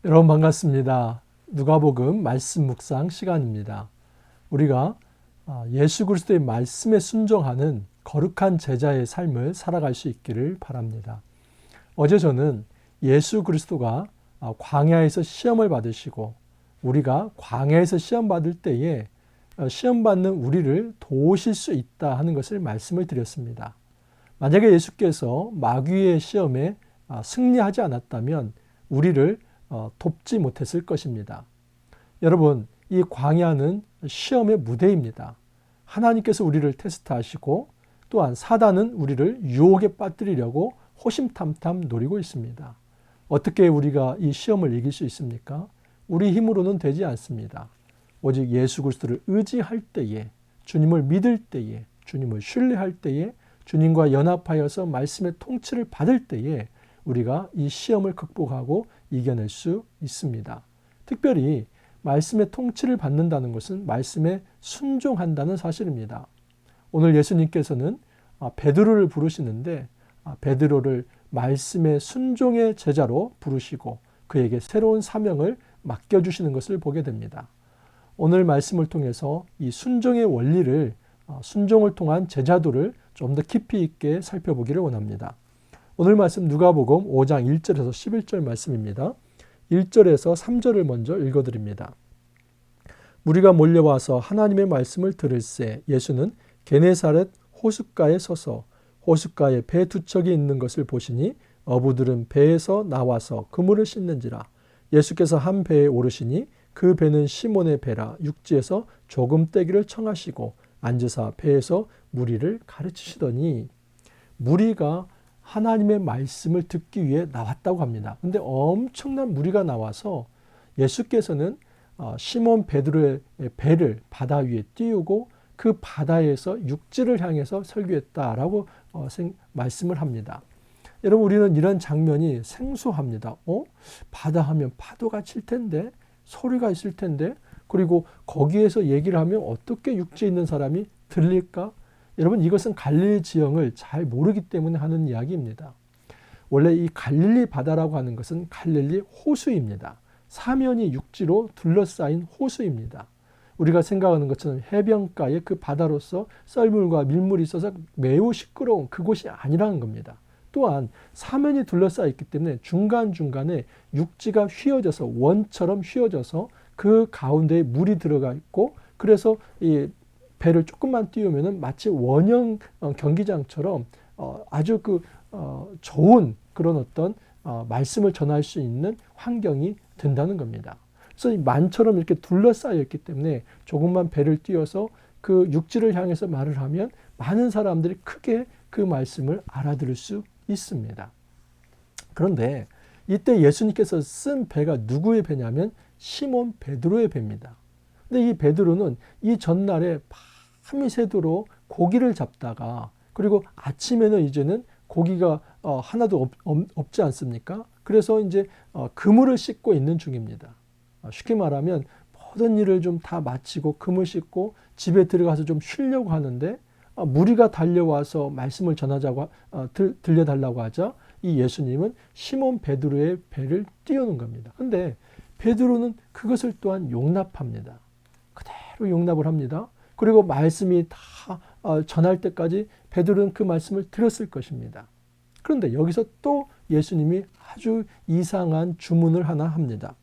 여러분 반갑습니다. 누가복음 말씀 묵상 시간입니다. 우리가 예수 그리스도의 말씀에 순종하는 거룩한 제자의 삶을 살아갈 수 있기를 바랍니다. 어제 저는 예수 그리스도가 광야에서 시험을 받으시고 우리가 광야에서 시험 받을 때에 시험 받는 우리를 도우실 수 있다 하는 것을 말씀을 드렸습니다. 만약에 예수께서 마귀의 시험에 승리하지 않았다면 우리를 돕지 못했을 것입니다. 여러분, 이 광야는 시험의 무대입니다. 하나님께서 우리를 테스트하시고 또한 사단은 우리를 유혹에 빠뜨리려고 호심탐탐 노리고 있습니다. 어떻게 우리가 이 시험을 이길 수 있습니까? 우리 힘으로는 되지 않습니다. 오직 예수 그리스도를 의지할 때에, 주님을 믿을 때에, 주님을 신뢰할 때에, 주님과 연합하여서 말씀의 통치를 받을 때에 우리가 이 시험을 극복하고 이겨낼 수 있습니다. 특별히 말씀의 통치를 받는다는 것은 말씀에 순종한다는 사실입니다. 오늘 예수님께서는 베드로를 부르시는데 베드로를 말씀의 순종의 제자로 부르시고 그에게 새로운 사명을 맡겨주시는 것을 보게 됩니다. 오늘 말씀을 통해서 이 순종의 원리를 순종을 통한 제자도를 좀 더 깊이 있게 살펴보기를 원합니다. 오늘 말씀 누가복음 5장 1절에서 11절 말씀입니다. 1절에서 3절을 먼저 읽어드립니다. 무리가 몰려와서 하나님의 말씀을 들을새 예수는 게네사렛 호숫가에 서서 호숫가에 배 두 척이 있는 것을 보시니 어부들은 배에서 나와서 그물을 씻는지라. 예수께서 한 배에 오르시니 그 배는 시몬의 배라. 육지에서 조금 떼기를 청하시고 앉으사 배에서 무리를 가르치시더니 무리가 하나님의 말씀을 듣기 위해 나왔다고 합니다. 근데 엄청난 무리가 나와서 예수께서는 시몬 베드로의 배를 바다 위에 띄우고 그 바다에서 육지를 향해서 설교했다라고 말씀을 합니다. 여러분 우리는 이런 장면이 생소합니다. 바다 하면 파도가 칠 텐데 소리가 있을 텐데 그리고 거기에서 얘기를 하면 어떻게 육지에 있는 사람이 들릴까? 여러분 이것은 갈릴리 지형을 잘 모르기 때문에 하는 이야기입니다. 원래 이 갈릴리 바다라고 하는 것은 갈릴리 호수입니다. 사면이 육지로 둘러싸인 호수입니다. 우리가 생각하는 것처럼 해변가에 그 바다로서 썰물과 밀물이 있어서 매우 시끄러운 그곳이 아니라는 겁니다. 또한 사면이 둘러싸여 있기 때문에 중간중간에 육지가 휘어져서 원처럼 휘어져서 그 가운데에 물이 들어가 있고 그래서 이 배를 조금만 띄우면 마치 원형 경기장처럼 아주 좋은 그런 어떤 말씀을 전할 수 있는 환경이 된다는 겁니다. 그래서 만처럼 이렇게 둘러싸여 있기 때문에 조금만 배를 띄워서 그 육지를 향해서 말을 하면 많은 사람들이 크게 그 말씀을 알아들을 수 있습니다. 그런데 이때 예수님께서 쓴 배가 누구의 배냐면 시몬 베드로의 배입니다. 근데 이 베드로는 이 전날에 밤이 새도록 고기를 잡다가 그리고 아침에는 이제는 고기가 하나도 없지 않습니까? 그래서 이제 그물을 씻고 있는 중입니다. 쉽게 말하면 모든 일을 좀 다 마치고 그물 씻고 집에 들어가서 좀 쉬려고 하는데 무리가 달려와서 말씀을 전하자고 들려달라고 하자 이 예수님은 시몬 베드로의 배를 띄우는 겁니다. 근데 베드로는 그것을 또한 용납합니다. 그대로 용납을 합니다. 그리고 말씀이 다 전할 때까지 베드로는 그 말씀을 들었을 것입니다. 그런데 여기서 또 예수님이 아주 이상한 주문을 하나 합니다.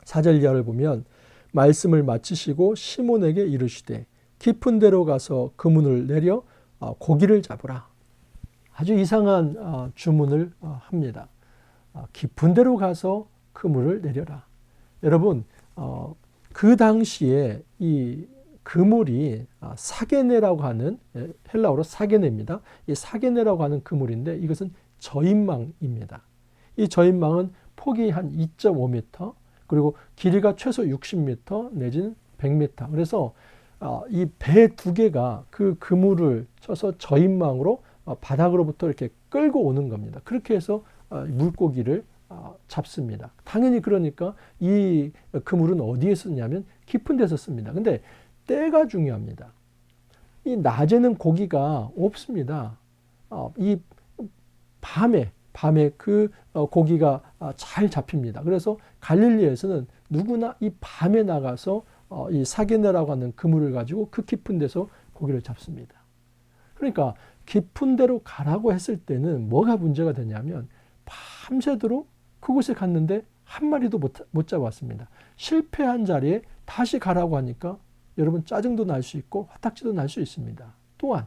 4절 이하를 보면 말씀을 마치시고 시몬에게 이르시되 깊은 데로 가서 그물을 내려 고기를 잡으라. 아주 이상한 주문을 합니다. 깊은 데로 가서 그물을 내려라. 여러분 그 당시에 이 그물이 사게네라고 하는 헬라어로 사게네입니다. 이 사게네라고 하는 그물인데 이것은 저인망입니다. 이 저인망은 폭이 한 2.5m 그리고 길이가 최소 60m 내지는 100m. 그래서 이 배 두 개가 그 그물을 쳐서 저인망으로 바닥으로부터 이렇게 끌고 오는 겁니다. 그렇게 해서 물고기를 잡습니다. 당연히 그러니까 이 그물은 어디에 쓰냐면 깊은 데서 씁니다. 근데 때가 중요합니다. 이 낮에는 고기가 없습니다. 이 밤에 그 고기가 잘 잡힙니다. 그래서 갈릴리에서는 누구나 이 밤에 나가서 이 사게네라고 하는 그물을 가지고 그 깊은 데서 고기를 잡습니다. 그러니까 깊은 데로 가라고 했을 때는 뭐가 문제가 되냐면 밤새도록 그곳에 갔는데 한 마리도 못 잡았습니다. 실패한 자리에 다시 가라고 하니까 여러분 짜증도 날 수 있고 화딱지도 날 수 있습니다. 또한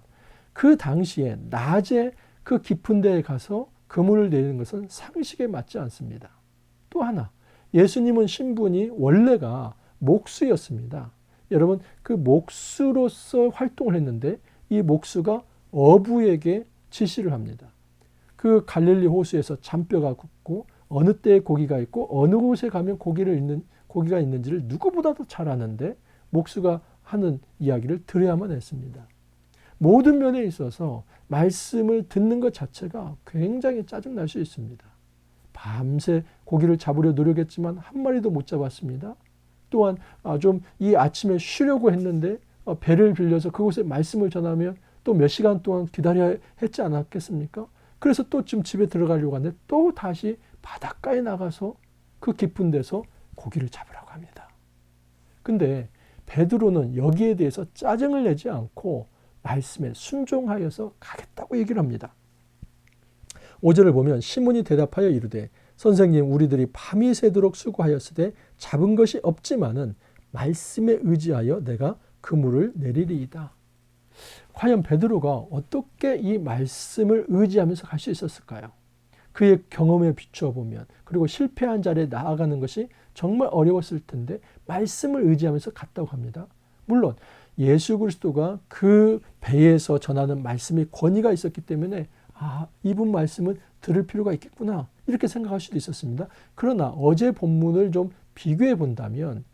그 당시에 낮에 그 깊은 데에 가서 그물을 내리는 것은 상식에 맞지 않습니다. 또 하나, 예수님은 신분이 원래가 목수였습니다. 여러분, 그 목수로서 활동을 했는데 이 목수가 어부에게 지시를 합니다. 그 갈릴리 호수에서 잔뼈가 굽고 어느 때에 고기가 있고 어느 곳에 가면 고기가 있는지를 누구보다도 잘 아는데 목수가 하는 이야기를 들어야만 했습니다. 모든 면에 있어서 말씀을 듣는 것 자체가 굉장히 짜증날 수 있습니다. 밤새 고기를 잡으려 노력했지만 한 마리도 못 잡았습니다. 또한 좀 이 아침에 쉬려고 했는데 배를 빌려서 그곳에 말씀을 전하면 또 몇 시간 동안 기다려야 했지 않았겠습니까? 그래서 또 지금 집에 들어가려고 하는데 또 다시 바닷가에 나가서 그 깊은 데서 고기를 잡으라고 합니다. 근데 베드로는 여기에 대해서 짜증을 내지 않고 말씀에 순종하여서 가겠다고 얘기를 합니다. 5절을 보면 시몬이 대답하여 이르되 선생님 우리들이 밤이 새도록 수고하였으되 잡은 것이 없지만은 말씀에 의지하여 내가 그물을 내리리이다. 과연 베드로가 어떻게 이 말씀을 의지하면서 갈 수 있었을까요? 그의 경험에 비추어 보면 그리고 실패한 자리에 나아가는 것이 정말 어려웠을 텐데 말씀을 의지하면서 갔다고 합니다. 물론 예수 그리스도가 그 배에서 전하는 말씀이 권위가 있었기 때문에 이분 말씀은 들을 필요가 있겠구나 이렇게 생각할 수도 있었습니다. 그러나 어제 본문을 좀 비교해 본다면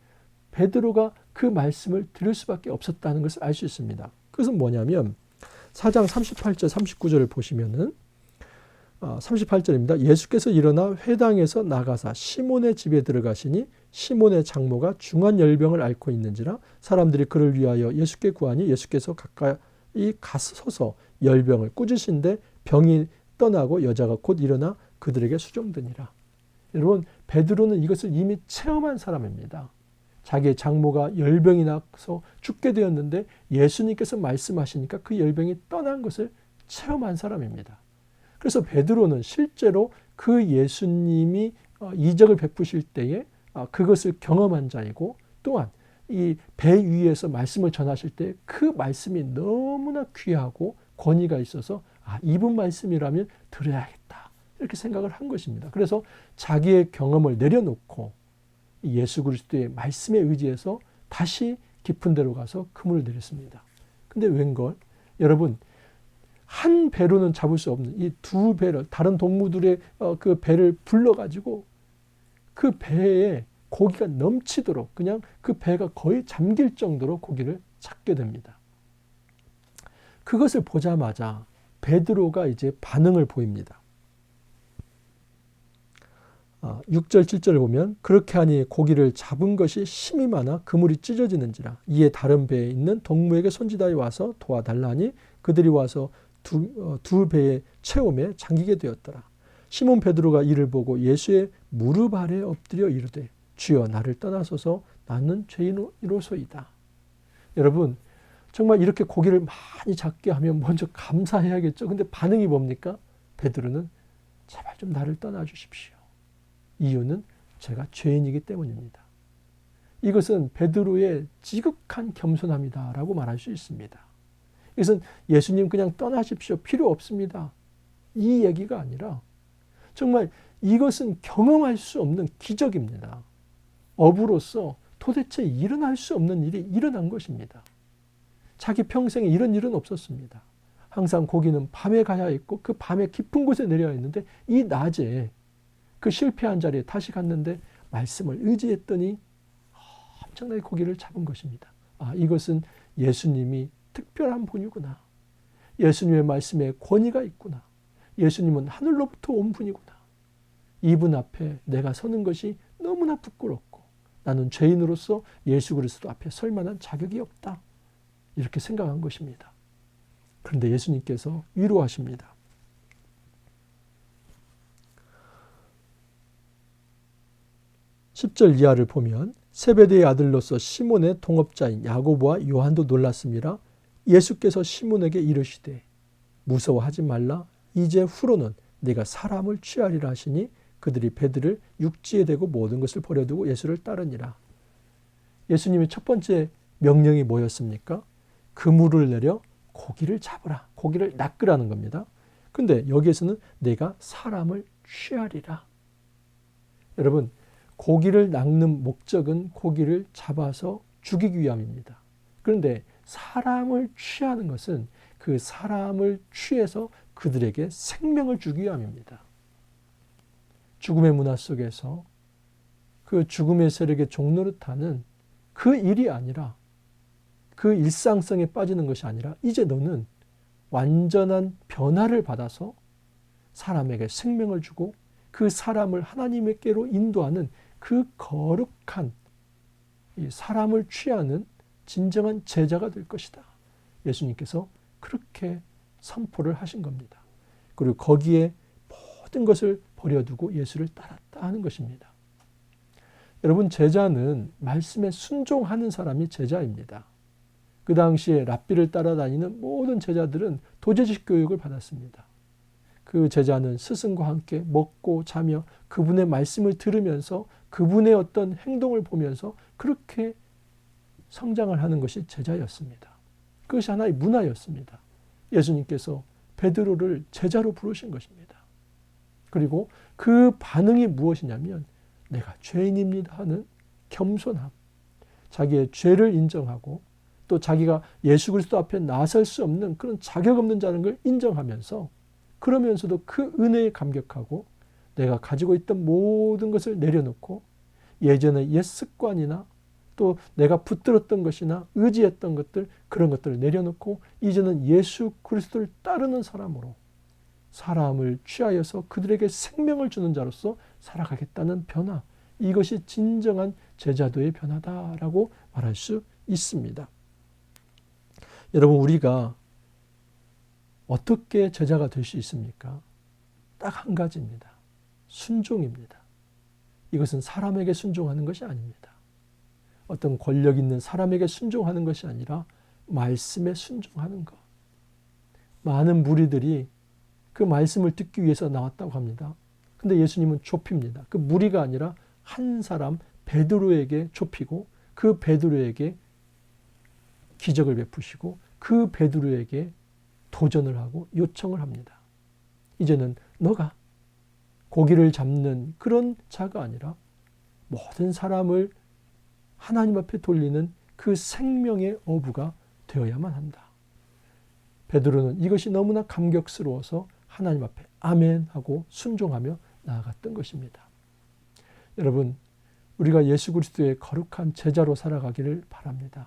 베드로가 그 말씀을 들을 수밖에 없었다는 것을 알 수 있습니다. 그것은 뭐냐면 4장 38절 39절을 보시면은 38절입니다. 예수께서 일어나 회당에서 나가사 시몬의 집에 들어가시니 시몬의 장모가 중한 열병을 앓고 있는지라 사람들이 그를 위하여 예수께 구하니 예수께서 가까이 가서서 열병을 꾸짖으신데 병이 떠나고 여자가 곧 일어나 그들에게 수종드니라. 여러분 베드로는 이것을 이미 체험한 사람입니다. 자기의 장모가 열병이 나서 죽게 되었는데 예수님께서 말씀하시니까 그 열병이 떠난 것을 체험한 사람입니다. 그래서 베드로는 실제로 그 예수님이 이적을 베푸실 때에 그것을 경험한 자이고 또한 이 배 위에서 말씀을 전하실 때 그 말씀이 너무나 귀하고 권위가 있어서 이분 말씀이라면 들어야겠다 이렇게 생각을 한 것입니다. 그래서 자기의 경험을 내려놓고 예수 그리스도의 말씀에 의지해서 다시 깊은 데로 가서 그물을 내렸습니다. 근데 웬걸 여러분 한 배로는 잡을 수 없는 이 두 배를 다른 동무들의 그 배를 불러가지고 그 배에 고기가 넘치도록 그냥 그 배가 거의 잠길 정도로 고기를 잡게 됩니다. 그것을 보자마자 베드로가 이제 반응을 보입니다. 6절 7절을 보면 그렇게 하니 고기를 잡은 것이 심이 많아 그물이 찢어지는지라 이에 다른 배에 있는 동무에게 손지다에 와서 도와달라니 그들이 와서 두 배의 체험에 잠기게 되었더라. 시몬 베드로가 이를 보고 예수의 무릎 아래 엎드려 이르되 주여 나를 떠나소서 나는 죄인으로소이다. 여러분 정말 이렇게 고기를 많이 잡게 하면 먼저 감사해야겠죠. 근데 반응이 뭡니까? 베드로는 제발 좀 나를 떠나 주십시오. 이유는 제가 죄인이기 때문입니다. 이것은 베드로의 지극한 겸손함이다라고 말할 수 있습니다. 이것은 예수님 그냥 떠나십시오. 필요 없습니다. 이 얘기가 아니라 정말 이것은 경험할 수 없는 기적입니다. 어부로서 도대체 일어날 수 없는 일이 일어난 것입니다. 자기 평생에 이런 일은 없었습니다. 항상 고기는 밤에 가야 했고 그 밤에 깊은 곳에 내려야 했는데 이 낮에 그 실패한 자리에 다시 갔는데 말씀을 의지했더니 엄청나게 고기를 잡은 것입니다. 이것은 예수님이 특별한 분이구나. 예수님의 말씀에 권위가 있구나. 예수님은 하늘로부터 온 분이구나. 이분 앞에 내가 서는 것이 너무나 부끄럽고 나는 죄인으로서 예수 그리스도 앞에 설 만한 자격이 없다. 이렇게 생각한 것입니다. 그런데 예수님께서 위로하십니다. 10절 이하를 보면 세베대의 아들로서 시몬의 동업자인 야고보와 요한도 놀랐습니다. 예수께서 시몬에게 이르시되 무서워하지 말라. 이제 후로는 네가 사람을 취하리라 하시니 그들이 배들을 육지에 대고 모든 것을 버려두고 예수를 따르니라. 예수님의 첫 번째 명령이 뭐였습니까? 그물을 내려 고기를 잡으라. 고기를 낚으라는 겁니다. 근데 여기에서는 내가 사람을 취하리라. 여러분, 고기를 낚는 목적은 고기를 잡아서 죽이기 위함입니다. 그런데 사람을 취하는 것은 그 사람을 취해서 그들에게 생명을 주기 위함입니다. 죽음의 문화 속에서 그 죽음의 세력의 종노릇하는 그 일이 아니라, 그 일상성에 빠지는 것이 아니라 이제 너는 완전한 변화를 받아서 사람에게 생명을 주고 그 사람을 하나님께로 인도하는 그 거룩한 이 사람을 취하는 진정한 제자가 될 것이다. 예수님께서 그렇게 선포를 하신 겁니다. 그리고 거기에 모든 것을 버려두고 예수를 따랐다 하는 것입니다. 여러분, 제자는 말씀에 순종하는 사람이 제자입니다. 그 당시에 랍비를 따라다니는 모든 제자들은 도제식 교육을 받았습니다. 그 제자는 스승과 함께 먹고 자며 그분의 말씀을 들으면서 그분의 어떤 행동을 보면서 그렇게 성장을 하는 것이 제자였습니다. 그것이 하나의 문화였습니다. 예수님께서 베드로를 제자로 부르신 것입니다. 그리고 그 반응이 무엇이냐면 내가 죄인입니다 하는 겸손함, 자기의 죄를 인정하고 또 자기가 예수 그리스도 앞에 나설 수 없는 그런 자격 없는 자라는 걸 인정하면서 그러면서도 그 은혜에 감격하고 내가 가지고 있던 모든 것을 내려놓고 예전의 옛 습관이나 또 내가 붙들었던 것이나 의지했던 것들, 그런 것들을 내려놓고 이제는 예수 그리스도를 따르는 사람으로 사람을 취하여서 그들에게 생명을 주는 자로서 살아가겠다는 변화, 이것이 진정한 제자도의 변화다라고 말할 수 있습니다. 여러분, 우리가 어떻게 제자가 될 수 있습니까? 딱 한 가지입니다. 순종입니다. 이것은 사람에게 순종하는 것이 아닙니다. 어떤 권력 있는 사람에게 순종하는 것이 아니라 말씀에 순종하는 것. 많은 무리들이 그 말씀을 듣기 위해서 나왔다고 합니다. 근데 예수님은 좁힙니다. 그 무리가 아니라 한 사람 베드로에게 좁히고 그 베드로에게 기적을 베푸시고 그 베드로에게 도전을 하고 요청을 합니다. 이제는 너가 고기를 잡는 그런 자가 아니라 모든 사람을 하나님 앞에 돌리는 그 생명의 어부가 되어야만 한다. 베드로는 이것이 너무나 감격스러워서 하나님 앞에 아멘 하고 순종하며 나아갔던 것입니다. 여러분, 우리가 예수 그리스도의 거룩한 제자로 살아가기를 바랍니다.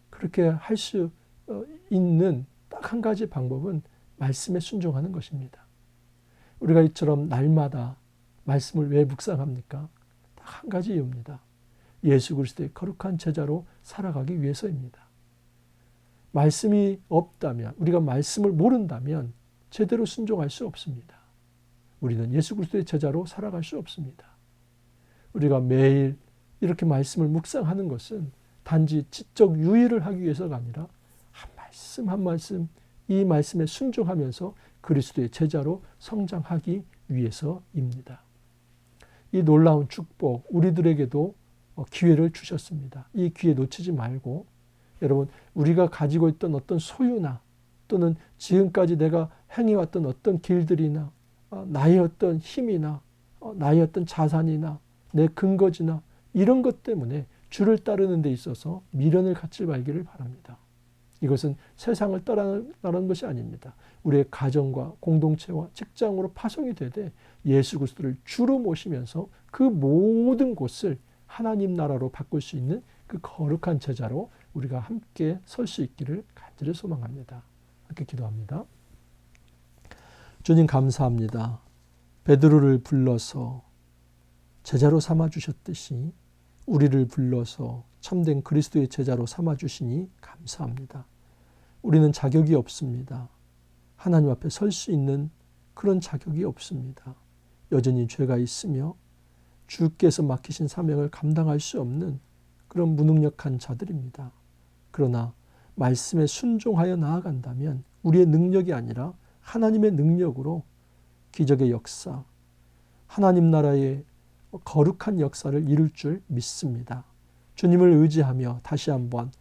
그렇게 할 수 있는 딱 한 가지 방법은 말씀에 순종하는 것입니다. 우리가 이처럼 날마다 말씀을 왜 묵상합니까? 딱 한 가지 이유입니다. 예수 그리스도의 거룩한 제자로 살아가기 위해서입니다. 말씀이 없다면, 우리가 말씀을 모른다면 제대로 순종할 수 없습니다. 우리는 예수 그리스도의 제자로 살아갈 수 없습니다. 우리가 매일 이렇게 말씀을 묵상하는 것은 단지 지적 유의를 하기 위해서가 아니라 한 말씀 한 말씀 이 말씀에 순종하면서 그리스도의 제자로 성장하기 위해서입니다. 이 놀라운 축복, 우리들에게도 기회를 주셨습니다. 이 기회 놓치지 말고, 여러분, 우리가 가지고 있던 어떤 소유나 또는 지금까지 내가 행해왔던 어떤 길들이나 나의 어떤 힘이나 나의 어떤 자산이나 내 근거지나 이런 것 때문에 주를 따르는 데 있어서 미련을 갖지 말기를 바랍니다. 이것은 세상을 따라가는 것이 아닙니다. 우리의 가정과 공동체와 직장으로 파송이 되되 예수 그리스도를 주로 모시면서 그 모든 곳을 하나님 나라로 바꿀 수 있는 그 거룩한 제자로 우리가 함께 설 수 있기를 간절히 소망합니다. 함께 기도합니다. 주님, 감사합니다. 베드로를 불러서 제자로 삼아주셨듯이 우리를 불러서 참된 그리스도의 제자로 삼아주시니 감사합니다. 우리는 자격이 없습니다. 하나님 앞에 설 수 있는 그런 자격이 없습니다. 여전히 죄가 있으며 주께서 맡기신 사명을 감당할 수 없는 그런 무능력한 자들입니다. 그러나 말씀에 순종하여 나아간다면 우리의 능력이 아니라 하나님의 능력으로 기적의 역사, 하나님 나라의 거룩한 역사를 이룰 줄 믿습니다. 주님을 의지하며 다시 한번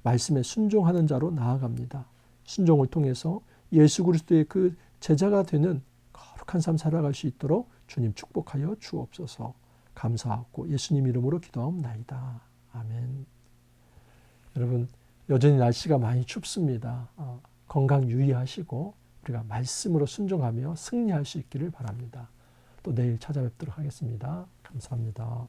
말씀에 순종하는 자로 나아갑니다. 순종을 통해서 예수 그리스도의 그 제자가 되는 거룩한 삶 살아갈 수 있도록 주님 축복하여 주옵소서. 감사하고 예수님 이름으로 기도하옵나이다. 아멘. 여러분, 여전히 날씨가 많이 춥습니다. 건강 유의하시고 우리가 말씀으로 순종하며 승리할 수 있기를 바랍니다. 또 내일 찾아뵙도록 하겠습니다. 감사합니다.